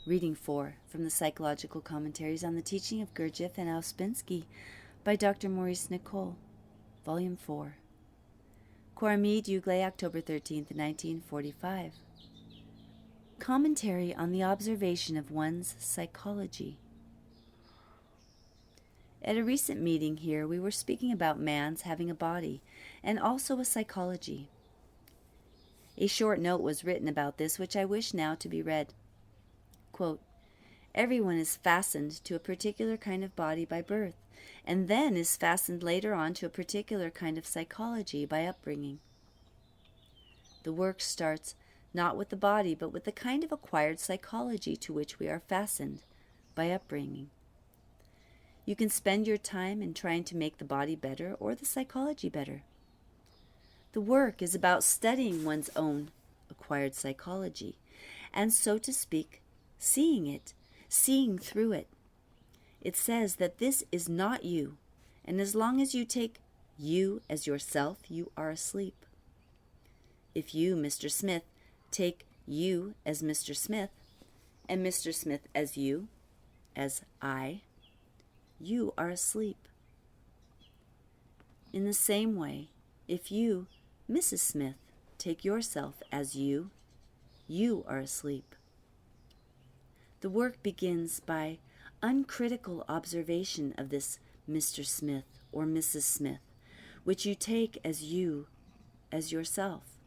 Reading 4 from the Psychological Commentaries on the Teaching of Gurdjieff and Ouspensky by Dr. Maurice Nicoll, Volume 4. Coramide, Ugle, October 13th, 1945. Commentary on the Observation of One's Psychology. At a recent meeting here, we were speaking about man's having a body and also a psychology. A short note was written about this, which I wish now to be read. Quote, "Everyone is fastened to a particular kind of body by birth, and then is fastened later on to a particular kind of psychology by upbringing. The work starts not with the body, but with the kind of acquired psychology to which we are fastened by upbringing. You can spend your time in trying to make the body better or the psychology better. The work is about studying one's own acquired psychology, and so to speak, seeing it, seeing through it. It says that this is not you, and as long as you take you as yourself, you are asleep. If you, Mr. Smith, take you as Mr. Smith, and Mr. Smith as you, as I, you are asleep. In the same way, if you, Mrs. Smith, take yourself as you, you are asleep. The work begins by uncritical observation of this Mr. Smith or Mrs. Smith, which you take as you, as yourself.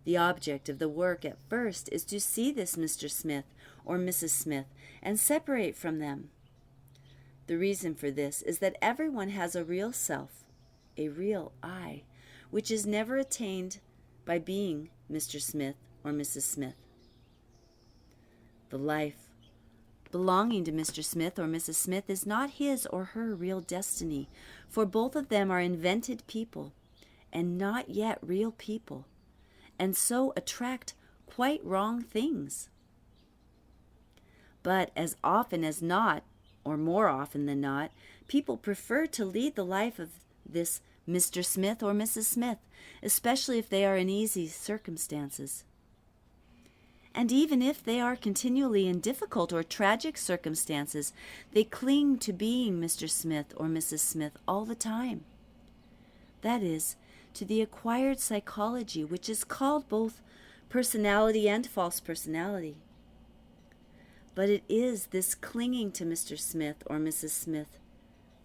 The object of the work at first is to see this Mr. Smith or Mrs. Smith and separate from them. The reason for this is that everyone has a real self, a real I, which is never attained by being Mr. Smith or Mrs. Smith. The life belonging to Mr. Smith or Mrs. Smith is not his or her real destiny, for both of them are invented people and not yet real people, and so attract quite wrong things. But as often as not, or more often than not, people prefer to lead the life of this Mr. Smith or Mrs. Smith, especially if they are in easy circumstances. And even if they are continually in difficult or tragic circumstances, they cling to being Mr. Smith or Mrs. Smith all the time. That is, to the acquired psychology, which is called both personality and false personality. But it is this clinging to Mr. Smith or Mrs. Smith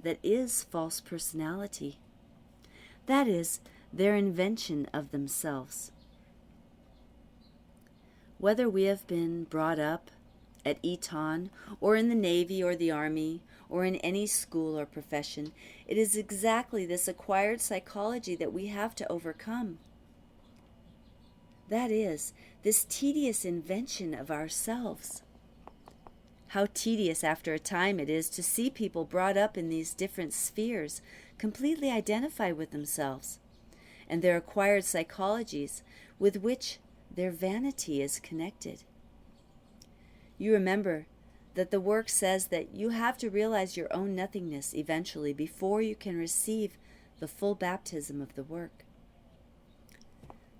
that is false personality. That is, their invention of themselves. Whether we have been brought up at Eton, or in the Navy or the Army, or in any school or profession, it is exactly this acquired psychology that we have to overcome. That is, this tedious invention of ourselves. How tedious after a time it is to see people brought up in these different spheres completely identify with themselves and their acquired psychologies with which their vanity is connected. You remember that the work says that you have to realize your own nothingness eventually before you can receive the full baptism of the work.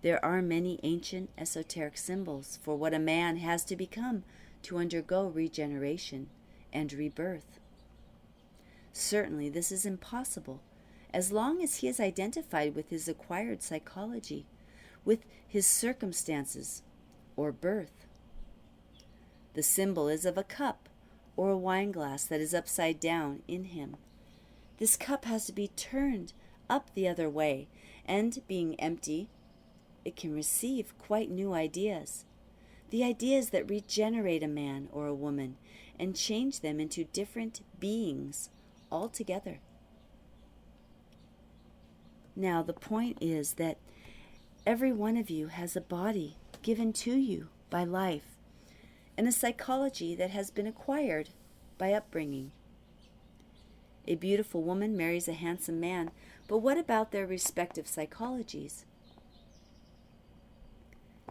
There are many ancient esoteric symbols for what a man has to become to undergo regeneration and rebirth. Certainly this is impossible as long as he is identified with his acquired psychology, with his circumstances or birth. The symbol is of a cup or a wine glass that is upside down in him. This cup has to be turned up the other way, and being empty, it can receive quite new ideas. The ideas that regenerate a man or a woman and change them into different beings altogether. Now, the point is that every one of you has a body given to you by life and a psychology that has been acquired by upbringing. A beautiful woman marries a handsome man, but what about their respective psychologies?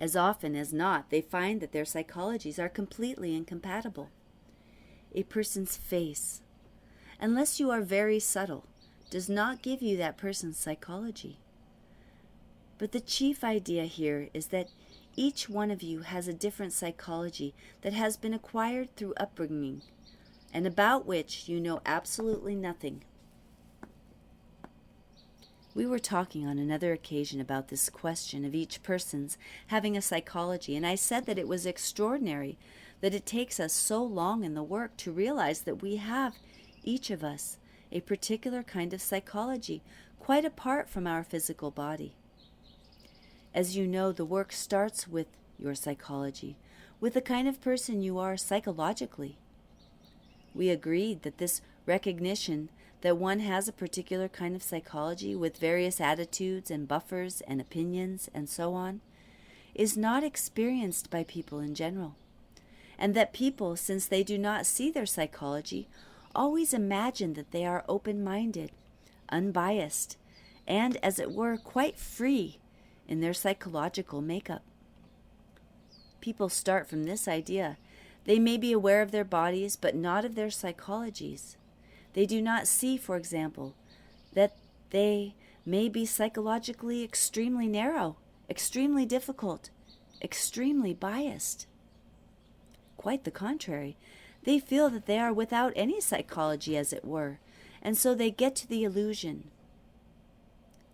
As often as not, they find that their psychologies are completely incompatible. A person's face, unless you are very subtle, does not give you that person's psychology. But the chief idea here is that Each one of you has a different psychology that has been acquired through upbringing, and about which you know absolutely nothing. We were talking on another occasion about this question of each person's having a psychology, and I said that it was extraordinary that it takes us so long in the work to realize that we have, each of us, a particular kind of psychology, quite apart from our physical body. As you know, the work starts with your psychology, with the kind of person you are psychologically. We agreed that this recognition that one has a particular kind of psychology with various attitudes and buffers and opinions and so on, is not experienced by people in general, and that people, since they do not see their psychology, always imagine that they are open-minded, unbiased, and, as it were, quite free in their psychological makeup. People start from this idea. They may be aware of their bodies, but not of their psychologies. They do not see, for example, that they may be psychologically extremely narrow, extremely difficult, extremely biased. Quite the contrary. They feel that they are without any psychology, as it were, and so they get to the illusion,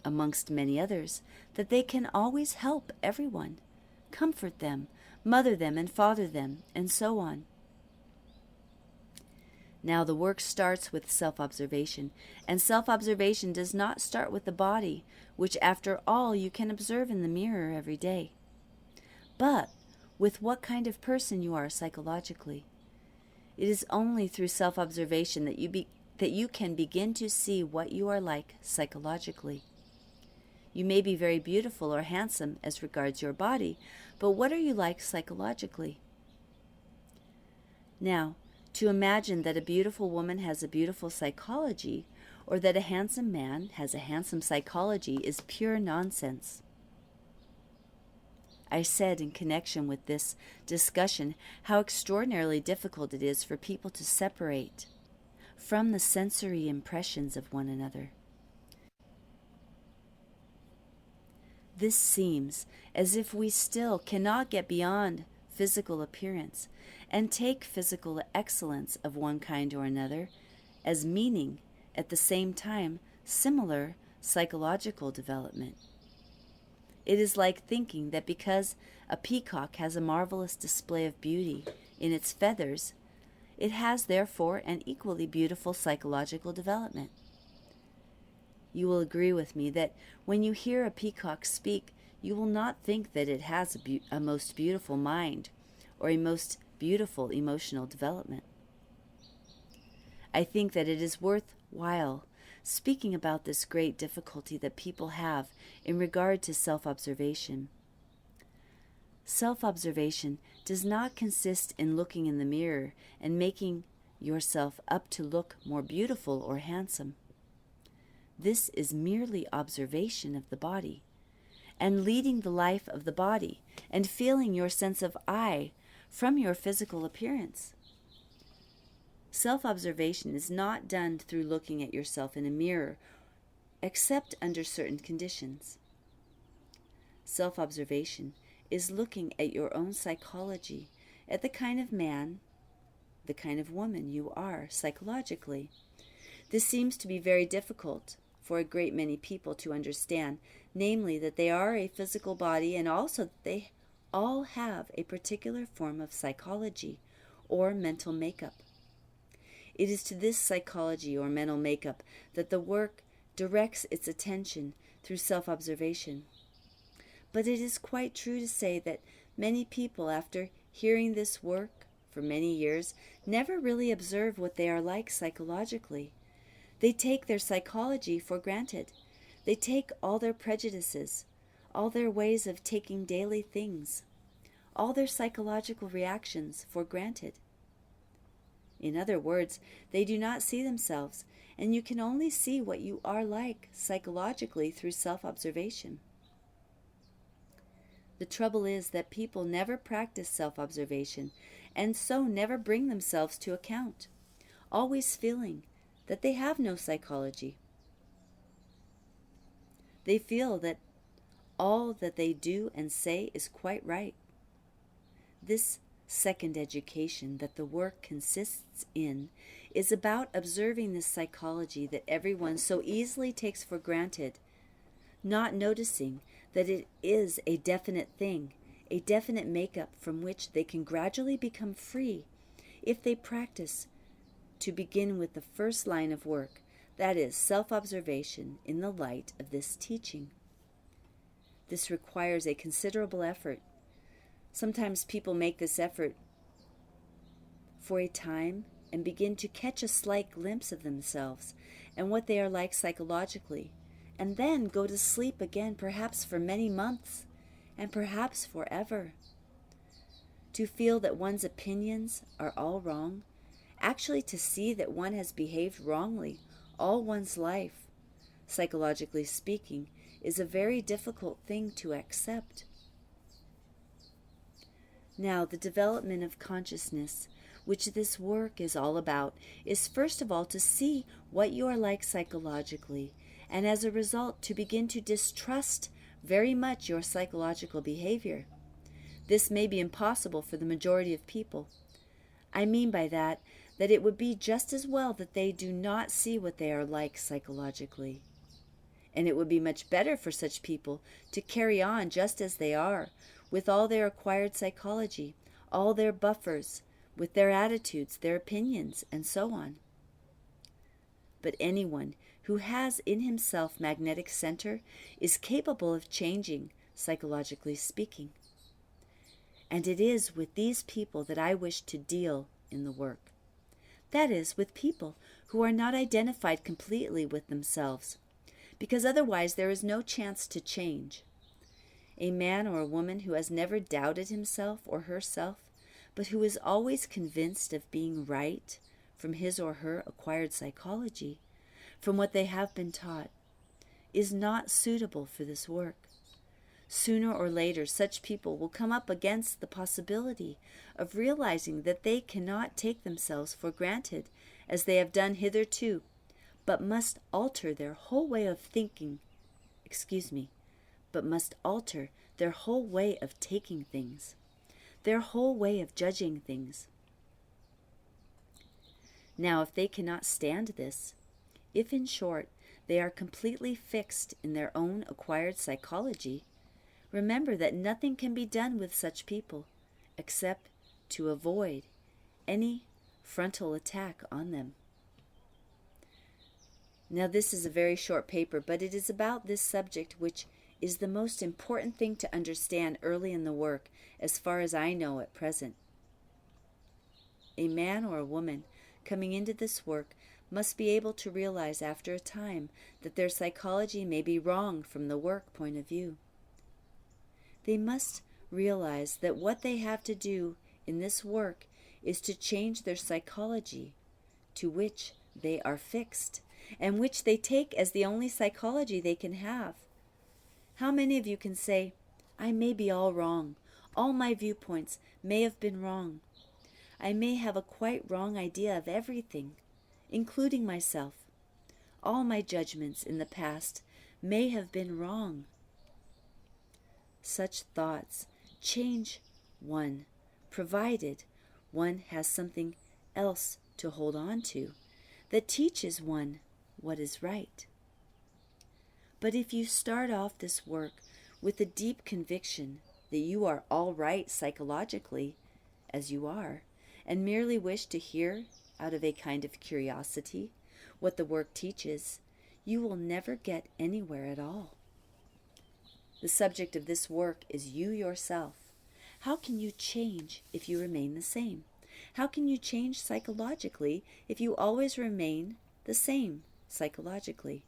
amongst many others, that they can always help everyone, comfort them, mother them and father them, and so on. Now the work starts with self-observation, and self-observation does not start with the body, which after all you can observe in the mirror every day, but with what kind of person you are psychologically. It is only through self-observation that you can begin to see what you are like psychologically. You may be very beautiful or handsome as regards your body, but what are you like psychologically? Now, to imagine that a beautiful woman has a beautiful psychology, or that a handsome man has a handsome psychology, is pure nonsense. I said in connection with this discussion how extraordinarily difficult it is for people to separate from the sensory impressions of one another. This seems as if we still cannot get beyond physical appearance and take physical excellence of one kind or another as meaning, at the same time, similar psychological development. It is like thinking that because a peacock has a marvelous display of beauty in its feathers, it has therefore an equally beautiful psychological development. You will agree with me that when you hear a peacock speak, you will not think that it has a most beautiful mind or a most beautiful emotional development. I think that it is worthwhile speaking about this great difficulty that people have in regard to self-observation. Self-observation does not consist in looking in the mirror and making yourself up to look more beautiful or handsome. This is merely observation of the body, and leading the life of the body, and feeling your sense of I from your physical appearance. Self-observation is not done through looking at yourself in a mirror, except under certain conditions. Self-observation is looking at your own psychology, at the kind of man, the kind of woman you are psychologically. This seems to be very difficult for a great many people to understand, namely that they are a physical body and also that they all have a particular form of psychology or mental makeup. It is to this psychology or mental makeup that the work directs its attention through self-observation. But it is quite true to say that many people, after hearing this work for many years, never really observe what they are like psychologically. They take their psychology for granted. They take all their prejudices, all their ways of taking daily things, all their psychological reactions for granted. In other words, they do not see themselves, and you can only see what you are like psychologically through self-observation. The trouble is that people never practice self-observation, and so never bring themselves to account, always feeling that they have no psychology. They feel that all that they do and say is quite right. This second education that the work consists in is about observing this psychology that everyone so easily takes for granted, not noticing that it is a definite thing, a definite makeup from which they can gradually become free if they practice to begin with the first line of work, that is, self-observation in the light of this teaching. This requires a considerable effort. Sometimes people make this effort for a time and begin to catch a slight glimpse of themselves and what they are like psychologically, and then go to sleep again, perhaps for many months, and perhaps forever. To feel that one's opinions are all wrong, actually to see that one has behaved wrongly all one's life, psychologically speaking, is a very difficult thing to accept. Now, the development of consciousness, which this work is all about, is first of all to see what you are like psychologically, and as a result to begin to distrust very much your psychological behavior. This may be impossible for the majority of people. I mean by that it would be just as well that they do not see what they are like psychologically. And it would be much better for such people to carry on just as they are, with all their acquired psychology, all their buffers, with their attitudes, their opinions, and so on. But anyone who has in himself magnetic center is capable of changing, psychologically speaking. And it is with these people that I wish to deal in the work. That is, with people who are not identified completely with themselves, because otherwise there is no chance to change. A man or a woman who has never doubted himself or herself, but who is always convinced of being right from his or her acquired psychology, from what they have been taught, is not suitable for this work. Sooner or later, such people will come up against the possibility of realizing that they cannot take themselves for granted as they have done hitherto, but must alter their whole way of thinking, but must alter their whole way of taking things, their whole way of judging things. Now, if they cannot stand this, if in short they are completely fixed in their own acquired psychology, remember that nothing can be done with such people except to avoid any frontal attack on them. Now, this is a very short paper, but it is about this subject, which is the most important thing to understand early in the work, as far as I know at present. A man or a woman coming into this work must be able to realize after a time that their psychology may be wrong from the work point of view. They must realize that what they have to do in this work is to change their psychology, to which they are fixed, and which they take as the only psychology they can have. How many of you can say, I may be all wrong, all my viewpoints may have been wrong, I may have a quite wrong idea of everything, including myself, all my judgments in the past may have been wrong. Such thoughts change one, provided one has something else to hold on to that teaches one what is right. But if you start off this work with a deep conviction that you are all right psychologically, as you are, and merely wish to hear out of a kind of curiosity what the work teaches, you will never get anywhere at all. The subject of this work is you yourself. How can you change if you remain the same? How can you change psychologically if you always remain the same psychologically?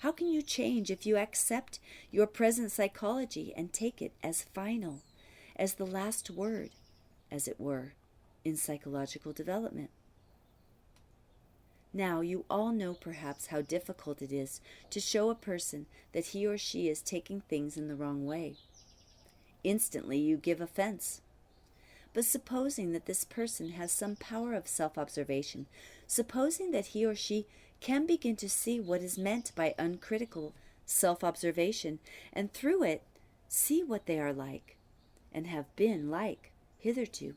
How can you change if you accept your present psychology and take it as final, as the last word, as it were, in psychological development? Now, you all know perhaps how difficult it is to show a person that he or she is taking things in the wrong way. Instantly you give offense. But supposing that this person has some power of self-observation, supposing that he or she can begin to see what is meant by uncritical self-observation, and through it, see what they are like and have been like hitherto.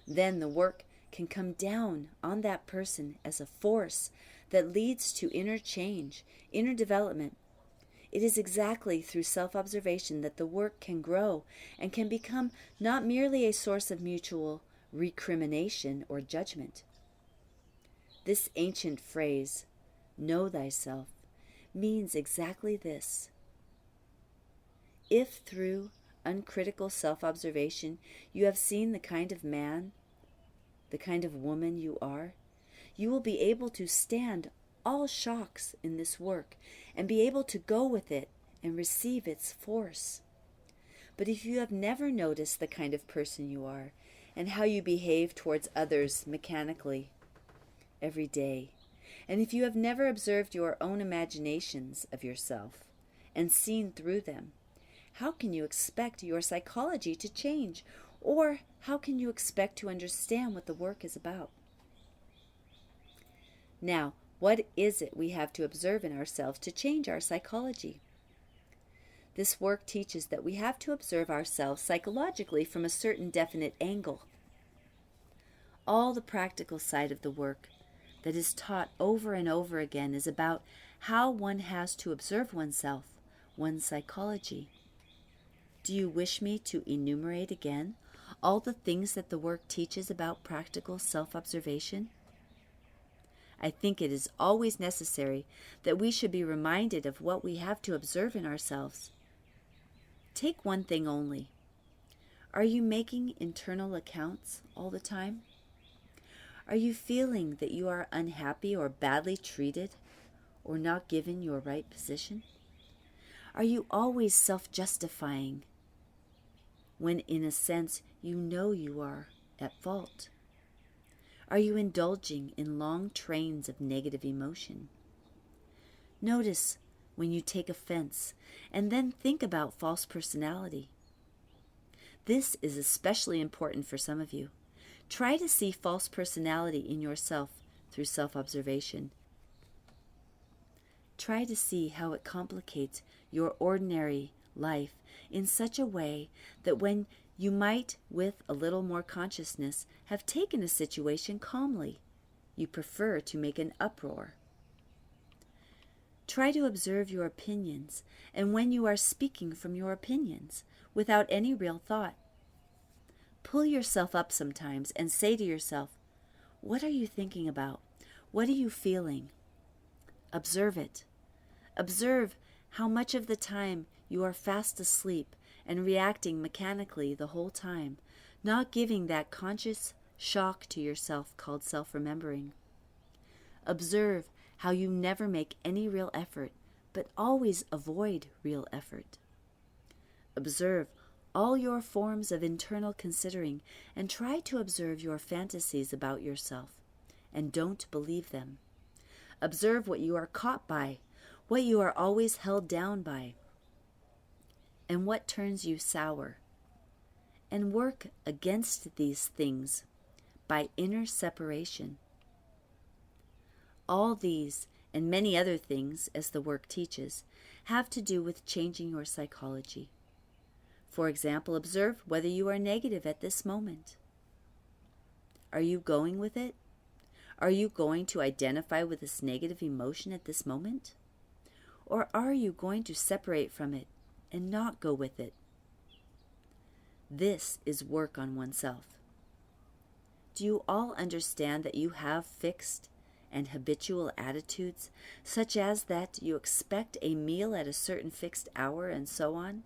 Then the work can come down on that person as a force that leads to inner change, inner development. It is exactly through self-observation that the work can grow and can become not merely a source of mutual recrimination or judgment. This ancient phrase, know thyself, means exactly this. If through uncritical self-observation you have seen the kind of man, the kind of woman you are, you will be able to stand all shocks in this work and be able to go with it and receive its force. But if you have never noticed the kind of person you are and how you behave towards others mechanically every day, and if you have never observed your own imaginations of yourself and seen through them, how can you expect your psychology to change, or how can you expect to understand what the work is about? Now, what is it we have to observe in ourselves to change our psychology? This work teaches that we have to observe ourselves psychologically from a certain definite angle. All the practical side of the work that is taught over and over again is about how one has to observe oneself, one's psychology. Do you wish me to enumerate again all the things that the work teaches about practical self-observation? I think it is always necessary that we should be reminded of what we have to observe in ourselves. Take one thing only. Are you making internal accounts all the time? Are you feeling that you are unhappy or badly treated or not given your right position? Are you always self-justifying when in a sense you know you are at fault? Are you indulging in long trains of negative emotion? Notice when you take offense, and then think about false personality. This is especially important for some of you. Try to see false personality in yourself through self-observation. Try to see how it complicates your ordinary life in such a way that when you might, with a little more consciousness, have taken a situation calmly, you prefer to make an uproar. Try to observe your opinions, and when you are speaking from your opinions, without any real thought. Pull yourself up sometimes and say to yourself, what are you thinking about? What are you feeling? Observe it. Observe how much of the time you are fast asleep and reacting mechanically the whole time, not giving that conscious shock to yourself called self-remembering. Observe how you never make any real effort, but always avoid real effort. Observe all your forms of internal considering and try to observe your fantasies about yourself, and don't believe them. Observe what you are caught by, what you are always held down by, and what turns you sour, and work against these things by inner separation. All these, and many other things, as the work teaches, have to do with changing your psychology. For example, observe whether you are negative at this moment. Are you going with it? Are you going to identify with this negative emotion at this moment? Or are you going to separate from it and not go with it? This is work on oneself. Do you all understand that you have fixed and habitual attitudes, such as that you expect a meal at a certain fixed hour and so on?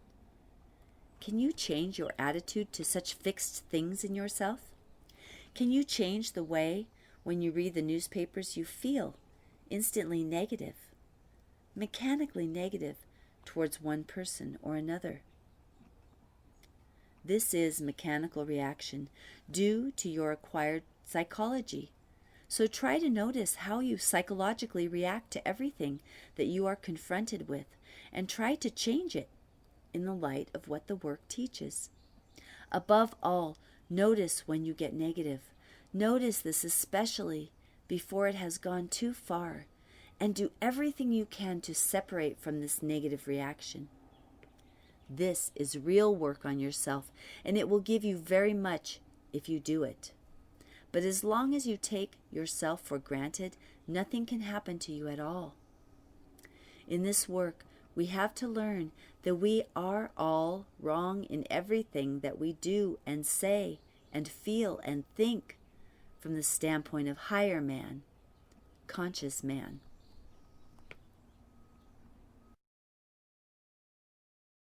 Can you change your attitude to such fixed things in yourself? Can you change the way, when you read the newspapers, you feel instantly negative, mechanically negative towards one person or another? This is mechanical reaction due to your acquired psychology. So try to notice how you psychologically react to everything that you are confronted with, and try to change it in the light of what the work teaches. Above all, notice when you get negative. Notice this especially before it has gone too far, and do everything you can to separate from this negative reaction. This is real work on yourself, and it will give you very much if you do it. But as long as you take yourself for granted, nothing can happen to you at all. In this work, we have to learn that we are all wrong in everything that we do and say and feel and think from the standpoint of higher man, conscious man.